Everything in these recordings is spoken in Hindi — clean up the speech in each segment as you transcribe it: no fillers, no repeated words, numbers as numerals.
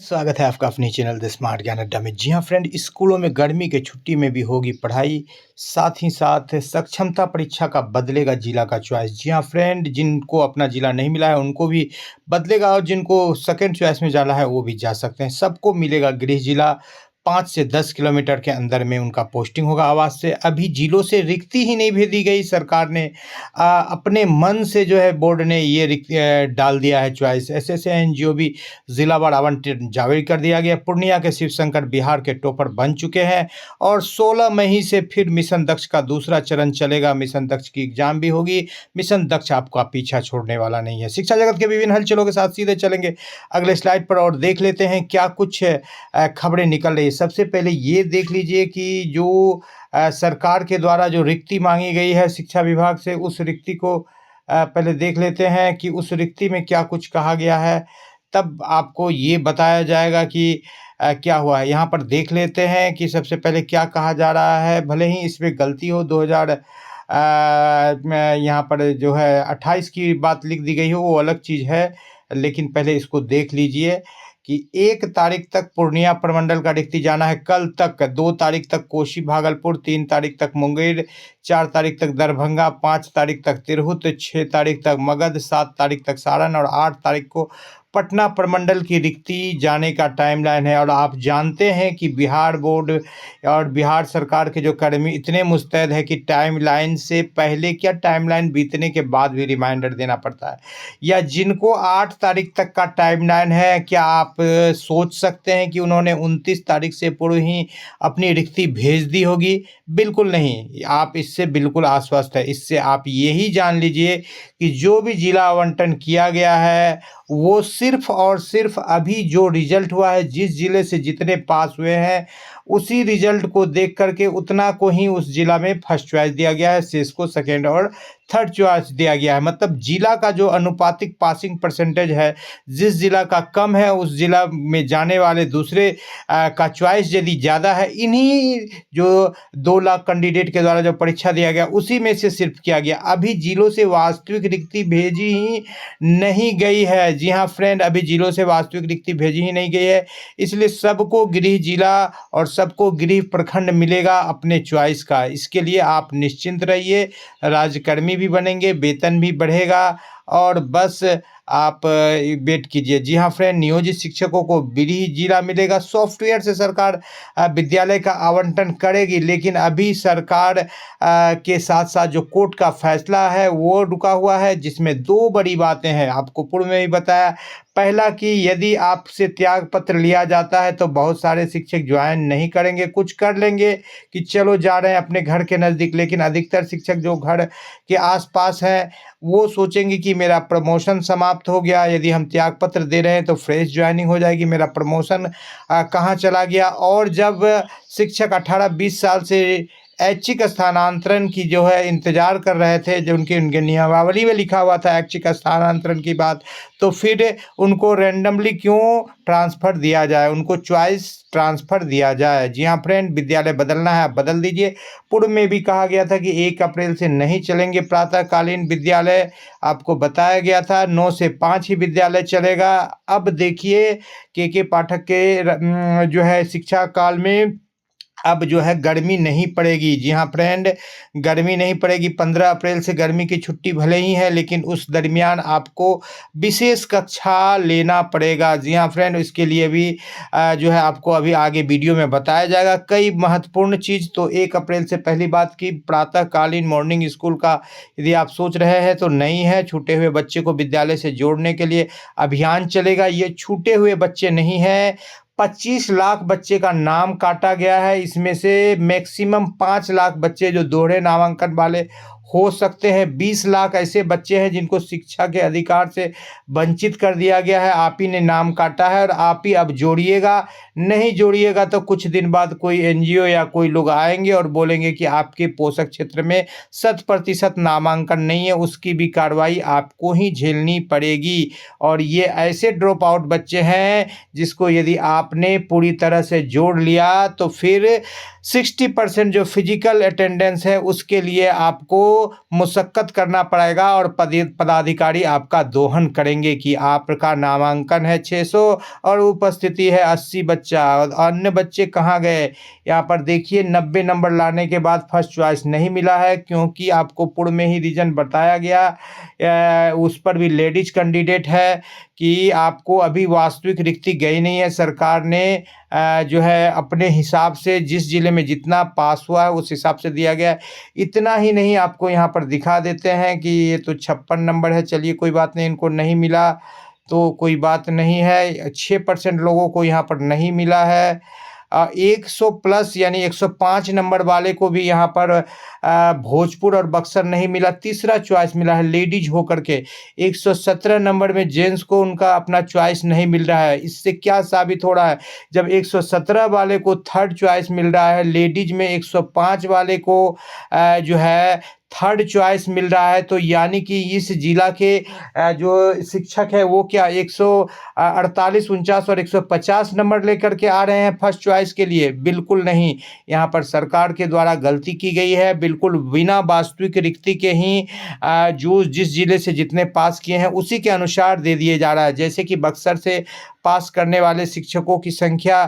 स्वागत है आपका अपने चैनल द स्मार्ट ज्ञान अड्डा में। जी हाँ फ्रेंड, स्कूलों में गर्मी के छुट्टी में भी होगी पढ़ाई, साथ ही साथ सक्षमता परीक्षा का बदलेगा जिला का चॉइस। जी हाँ फ्रेंड, जिनको अपना जिला नहीं मिला है उनको भी बदलेगा और जिनको सेकंड चॉइस में जाना है वो भी जा सकते हैं। सबको मिलेगा गृह जिला। 5 से 10 किलोमीटर के अंदर में उनका पोस्टिंग होगा आवास से। अभी जिलों से रिक्ति ही नहीं भेजी गई, सरकार ने अपने मन से जो है बोर्ड ने ये डाल दिया है चॉइस। ऐसे एनजीओ भी जिलावार आवंटन जारी कर दिया गया। पूर्णिया के शिव शंकर बिहार के टॉपर बन चुके हैं और 16 मई से फिर मिशन दक्ष का दूसरा चरण चलेगा। मिशन दक्ष की एग्जाम भी होगी। मिशन दक्ष आपका पीछा छोड़ने वाला नहीं है। शिक्षा जगत के विभिन्न हलचलों के साथ सीधे चलेंगे अगले स्लाइड पर और देख लेते हैं क्या कुछ खबरें निकल रही है। सबसे पहले ये देख लीजिए कि जो सरकार के द्वारा जो रिक्ति मांगी गई है शिक्षा विभाग से, उस रिक्ति को पहले देख लेते हैं कि उस रिक्ति में क्या कुछ कहा गया है, तब आपको ये बताया जाएगा कि क्या हुआ है। यहाँ पर देख लेते हैं कि सबसे पहले क्या कहा जा रहा है। भले ही इसमें गलती हो, 2000 में यहाँ पर जो है 28 की बात लिख दी गई हो, वो अलग चीज़ है, लेकिन पहले इसको देख लीजिए कि 1 तारीख तक पूर्णिया प्रमंडल का रिक्ति जाना है। कल तक 2 तारीख तक कोसी भागलपुर, 3 तारीख तक मुंगेर, 4 तारीख तक दरभंगा, 5 तारीख तक तिरहुत, 6 तारीख तक मगध, 7 तारीख तक सारण और 8 तारीख को पटना प्रमंडल की रिक्ति जाने का टाइमलाइन है। और आप जानते हैं कि बिहार बोर्ड और बिहार सरकार के जो कर्मी इतने मुस्तैद है कि टाइमलाइन से पहले क्या, टाइमलाइन बीतने के बाद भी रिमाइंडर देना पड़ता है। या जिनको 8 तारीख तक का टाइमलाइन है, क्या आप सोच सकते हैं कि उन्होंने 29 तारीख से पूर्व ही अपनी रिक्ति भेज दी होगी? बिल्कुल नहीं। आप इससे बिल्कुल आश्वस्त है। इससे आप यही जान लीजिए कि जो भी जिला आवंटन किया गया है वो सिर्फ और सिर्फ अभी जो रिजल्ट हुआ है, जिस जिले से जितने पास हुए हैं उसी रिजल्ट को देख करके उतना को ही उस जिला में फर्स्ट चॉइस दिया गया है, शेष को सेकेंड और थर्ड चॉइस दिया गया है। मतलब जिला का जो अनुपातिक पासिंग परसेंटेज है, जिस जिला का कम है उस जिला में जाने वाले दूसरे का चॉइस यदि ज़्यादा है, इन्हीं जो 2 लाख कैंडिडेट के द्वारा जो परीक्षा दिया गया उसी में से सिर्फ किया गया। अभी जिलों से वास्तविक रिक्ति भेजी ही नहीं गई है। जी हाँ फ्रेंड, अभी जिलों से वास्तविक रिक्ति भेजी ही नहीं गई है, इसलिए सबको गृह जिला और सबको गृह प्रखंड मिलेगा अपने चॉइस का। इसके लिए आप निश्चिंत रहिए, राज्यकर्मी भी बनेंगे, वेतन भी बढ़ेगा और बस आप वेट कीजिए। जी हाँ फ्रेंड, नियोजित शिक्षकों को गृह जिला मिलेगा। सॉफ्टवेयर से सरकार विद्यालय का आवंटन करेगी, लेकिन अभी सरकार के साथ साथ जो कोर्ट का फैसला है वो रुका हुआ है, जिसमें 2 बड़ी बातें हैं। आपको पूर्व में भी बताया, पहला कि यदि आपसे त्याग पत्र लिया जाता है तो बहुत सारे शिक्षक ज्वाइन नहीं करेंगे, कुछ कर लेंगे कि चलो जा रहे हैं अपने घर के नज़दीक, लेकिन अधिकतर शिक्षक जो घर के आसपास हैं वो सोचेंगे कि मेरा प्रमोशन समाप्त हो गया। यदि हम त्याग पत्र दे रहे हैं तो फ्रेश ज्वाइनिंग हो जाएगी, मेरा प्रमोशन कहाँ चला गया। और जब शिक्षक 18-20 साल से ऐच्छिक स्थानांतरण की जो है इंतज़ार कर रहे थे, जो उनके नियमावली में लिखा हुआ था ऐच्छिक स्थानांतरण की बात, तो फिर उनको रैंडमली क्यों ट्रांसफ़र दिया जाए, उनको चॉइस ट्रांसफ़र दिया जाए। जी हाँ फ्रेंड, विद्यालय बदलना है आप बदल दीजिए। पूर्व में भी कहा गया था कि 1 अप्रैल से नहीं चलेंगे प्रातःकालीन विद्यालय, आपको बताया गया था 9 से 5 ही विद्यालय चलेगा। अब देखिए के पाठक के जो है शिक्षा काल में अब जो है गर्मी नहीं पड़ेगी। जी हाँ फ्रेंड, गर्मी नहीं पड़ेगी। 15 अप्रैल से गर्मी की छुट्टी भले ही है, लेकिन उस दरमियान आपको विशेष कक्षा लेना पड़ेगा। जी हाँ फ्रेंड, इसके लिए भी जो है आपको अभी आगे वीडियो में बताया जाएगा कई महत्वपूर्ण चीज़। तो 1 अप्रैल से पहली बात की प्रातःकालीन मॉर्निंग स्कूल का यदि आप सोच रहे हैं तो नहीं है। छूटे हुए बच्चे को विद्यालय से जोड़ने के लिए अभियान चलेगा। ये छूटे हुए बच्चे नहीं हैं, 25 लाख बच्चे का नाम काटा गया है। इसमें से मैक्सिमम 5 लाख बच्चे जो दोहरे नामांकन वाले हो सकते हैं। 20 लाख ऐसे बच्चे हैं जिनको शिक्षा के अधिकार से वंचित कर दिया गया है। आप ही ने नाम काटा है और आप ही अब जोड़िएगा। नहीं जोड़िएगा तो कुछ दिन बाद कोई एनजीओ या कोई लोग आएंगे और बोलेंगे कि आपके पोषक क्षेत्र में 100% नामांकन नहीं है, उसकी भी कार्रवाई आपको ही झेलनी पड़ेगी। और ये ऐसे ड्रॉप आउट बच्चे हैं जिसको यदि आपने पूरी तरह से जोड़ लिया तो फिर 60% जो फिजिकल अटेंडेंस है उसके लिए आपको मुशक्कत करना पड़ेगा और पदाधिकारी आपका दोहन करेंगे कि आपका नामांकन है 600 और उपस्थिति है 80 बच्चा, और अन्य बच्चे कहाँ गए। यहाँ पर देखिए 90 नंबर लाने के बाद फर्स्ट चॉइस नहीं मिला है, क्योंकि आपको पूर्व में ही रीजन बताया गया। उस पर भी लेडीज कैंडिडेट है कि आपको अभी वास्तविक रिक्ति गई नहीं है। सरकार ने जो है अपने हिसाब से जिस ज़िले में जितना पास हुआ है उस हिसाब से दिया गया है। इतना ही नहीं, आपको यहाँ पर दिखा देते हैं कि ये तो 56 नंबर है। चलिए कोई बात नहीं, इनको नहीं मिला तो कोई बात नहीं है। 6% लोगों को यहाँ पर नहीं मिला है। 100 प्लस यानी 105 नंबर वाले को भी यहाँ पर भोजपुर और बक्सर नहीं मिला। तीसरा चॉइस मिला है लेडीज होकर के। 117 नंबर में जेंट्स को उनका अपना चॉइस नहीं मिल रहा है। इससे क्या साबित हो रहा है, जब 117 वाले को थर्ड चॉइस मिल रहा है, लेडीज में 105 वाले को जो है थर्ड चॉइस मिल रहा है, तो यानी कि इस जिला के जो शिक्षक है वो क्या 148, 49 और 150 नंबर लेकर के आ रहे हैं फर्स्ट चॉइस के लिए। बिल्कुल नहीं, यहाँ पर सरकार के द्वारा गलती की गई है। बिल्कुल बिना वास्तविक रिक्ति के ही जो जिस जिले से जितने पास किए हैं उसी के अनुसार दे दिए जा रहा है। जैसे कि बक्सर से पास करने वाले शिक्षकों की संख्या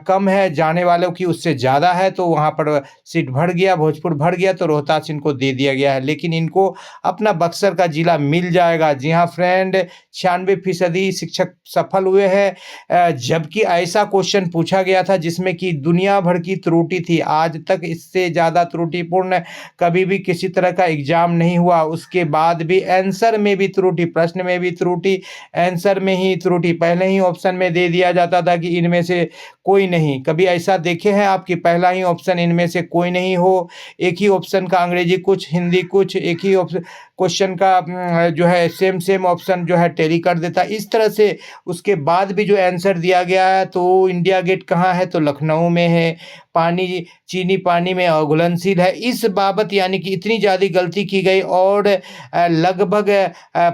कम है, जाने वालों की उससे ज़्यादा है, तो वहाँ पर सीट भर गया, भोजपुर भर गया, तो रोहतास इनको दे दिया गया है। लेकिन इनको अपना बक्सर का जिला मिल जाएगा। जी हाँ फ्रेंड, 96% शिक्षक सफल हुए हैं। जबकि ऐसा क्वेश्चन पूछा गया था जिसमें कि दुनिया भर की त्रुटि थी। आज तक इससे ज़्यादा त्रुटिपूर्ण कभी भी किसी तरह का एग्जाम नहीं हुआ। उसके बाद भी आंसर में भी त्रुटि, प्रश्न में भी त्रुटि, आंसर में ही त्रुटि। पहले ही ऑप्शन में दे दिया जाता था कि इनमें से कोई नहीं। कभी ऐसा देखे हैं आप कि पहला ही ऑप्शन इनमें से कोई नहीं हो? एक ही ऑप्शन का अंग्रेजी कुछ, हिंदी कुछ, एक ही ऑप्शन क्वेश्चन का जो है सेम ऑप्शन जो है टैली कर देता। इस तरह से उसके बाद भी जो आंसर दिया गया है, तो इंडिया गेट कहाँ है, तो लखनऊ में है। पानी, चीनी पानी में अघुलनशील है। इस बाबत यानी कि इतनी ज़्यादा गलती की गई और लगभग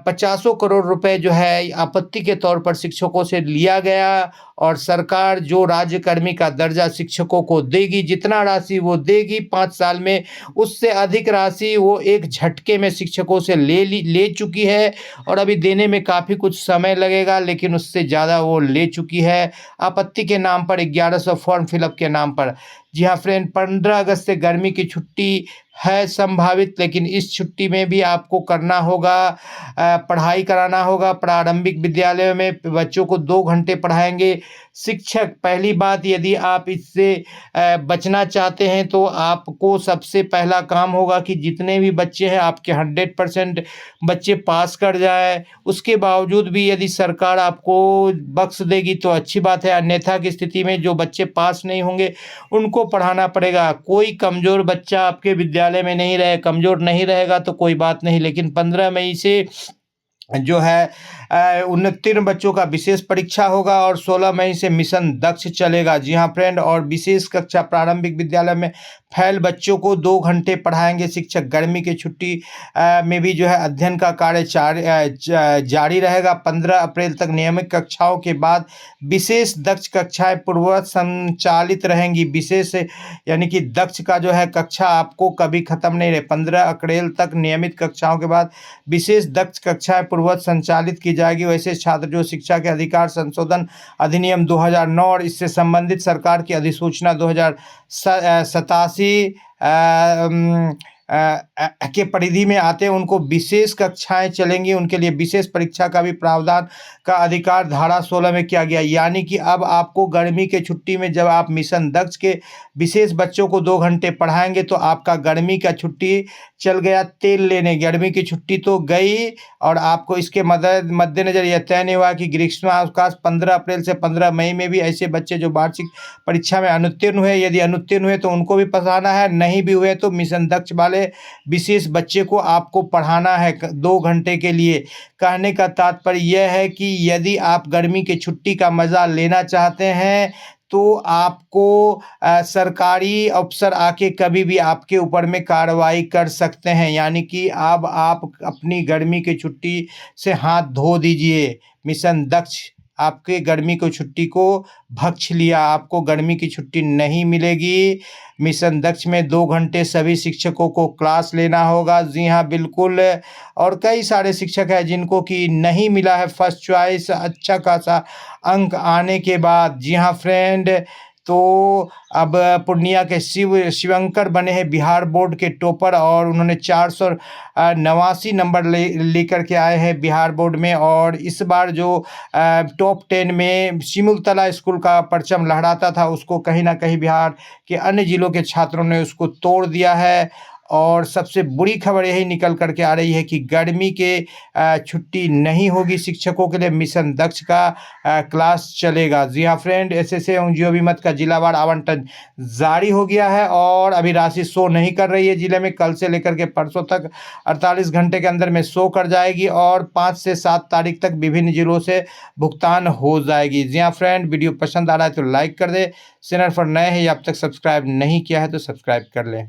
50 करोड़ रुपए जो है आपत्ति के तौर पर शिक्षकों से लिया गया। और सरकार जो राज्यकर्मी का दर्जा शिक्षकों को देगी, जितना राशि वो देगी 5 साल में, उससे अधिक राशि वो एक झटके में शिक्षकों से ले चुकी है। और अभी देने में काफ़ी कुछ समय लगेगा, लेकिन उससे ज़्यादा वो ले चुकी है आपत्ति के नाम पर, 1100 फॉर्म फिलअप के नाम पर। जी हाँ फ्रेंड, 15 अगस्त से गर्मी की छुट्टी है संभावित, लेकिन इस छुट्टी में भी आपको करना होगा, पढ़ाई कराना होगा। प्रारंभिक विद्यालयों में बच्चों को 2 घंटे पढ़ाएंगे शिक्षक। पहली बात, यदि आप इससे बचना चाहते हैं तो आपको सबसे पहला काम होगा कि जितने भी बच्चे हैं आपके 100% बच्चे पास कर जाए। उसके बावजूद भी यदि सरकार आपको बख्श देगी तो अच्छी बात है, अन्यथा की स्थिति में जो बच्चे पास नहीं होंगे उनको पढ़ाना पड़ेगा। कोई कमज़ोर बच्चा आपके विद्यालय में नहीं रहे, कमज़ोर नहीं रहेगा तो कोई बात नहीं, लेकिन 15 मई से जो है 29 बच्चों का विशेष परीक्षा होगा और 16 मई से मिशन दक्ष चलेगा। जी हाँ फ्रेंड, और विशेष कक्षा प्रारंभिक विद्यालय में फैल बच्चों को 2 घंटे पढ़ाएंगे शिक्षक। गर्मी की छुट्टी में भी जो है अध्ययन का कार्य जारी रहेगा। 15 अप्रैल तक नियमित कक्षाओं के बाद विशेष दक्ष कक्षाएं पूर्ववत संचालित रहेंगी। विशेष यानी कि दक्ष का जो है कक्षा आपको कभी खत्म नहीं रहे। 15 अप्रैल तक नियमित कक्षाओं के बाद विशेष दक्ष कक्षाएं पूर्ववत संचालित की जाएगी। वैसे छात्र जो शिक्षा के अधिकार संशोधन अधिनियम 2009 और इससे संबंधित सरकार की अधिसूचना 2087 के परिधि में आते हैं, उनको विशेष कक्षाएं चलेंगी। उनके लिए विशेष परीक्षा का भी प्रावधान का अधिकार धारा 16 में किया गया। यानी कि अब आपको गर्मी के छुट्टी में जब आप मिशन दक्ष के विशेष बच्चों को 2 घंटे पढ़ाएंगे तो आपका गर्मी का छुट्टी चल गया तेल लेने। गर्मी की छुट्टी तो गई और आपको इसके मद्देनजर यह तय नहीं हुआ कि ग्रीष्मावकाश 15 अप्रैल से 15 मई में भी ऐसे बच्चे जो वार्षिक परीक्षा में अनुत्तीर्ण हुए, यदि अनुत्तीर्ण हुए तो उनको भी पढ़ाना है, नहीं भी हुए तो मिशन दक्ष वाले विशेष बच्चे को आपको पढ़ाना है 2 घंटे के लिए। कहने का तात्पर्य यह है कि यदि आप गर्मी की छुट्टी का मज़ा लेना चाहते हैं तो आपको सरकारी अफसर आके कभी भी आपके ऊपर में कार्रवाई कर सकते हैं। यानी कि अब आप अपनी गर्मी की छुट्टी से हाथ धो दीजिए। मिशन दक्ष आपके गर्मी की छुट्टी को भक्ष लिया, आपको गर्मी की छुट्टी नहीं मिलेगी। मिशन दक्ष में 2 घंटे सभी शिक्षकों को क्लास लेना होगा। जी हाँ, बिल्कुल। और कई सारे शिक्षक हैं जिनको कि नहीं मिला है फर्स्ट चॉइस अच्छा खासा अंक आने के बाद। जी हाँ फ्रेंड, तो अब पूर्णिया के शिवंकर बने हैं बिहार बोर्ड के टॉपर और उन्होंने 489 नंबर लेकर के आए हैं बिहार बोर्ड में। और इस बार जो टॉप 10 में सिमुलतला स्कूल का परचम लहराता था, उसको कहीं ना कहीं बिहार के अन्य जिलों के छात्रों ने उसको तोड़ दिया है। और सबसे बुरी खबर यही निकल कर के आ रही है कि गर्मी के छुट्टी नहीं होगी शिक्षकों के लिए, मिशन दक्ष का क्लास चलेगा। जी हाँ फ्रेंड, एसएसए एवं जियो विमत का जिलावार आवंटन जारी हो गया है और अभी राशि शो नहीं कर रही है जिले में। कल से लेकर के परसों तक 48 घंटे के अंदर में शो कर जाएगी और 5 से 7 तारीख तक विभिन्न जिलों से भुगतान हो जाएगी। जी हाँ फ्रेंड, वीडियो पसंद आ रहा है तो लाइक कर दे, चैनल पर नए हैं या अब तक सब्सक्राइब नहीं किया है तो सब्सक्राइब कर लें।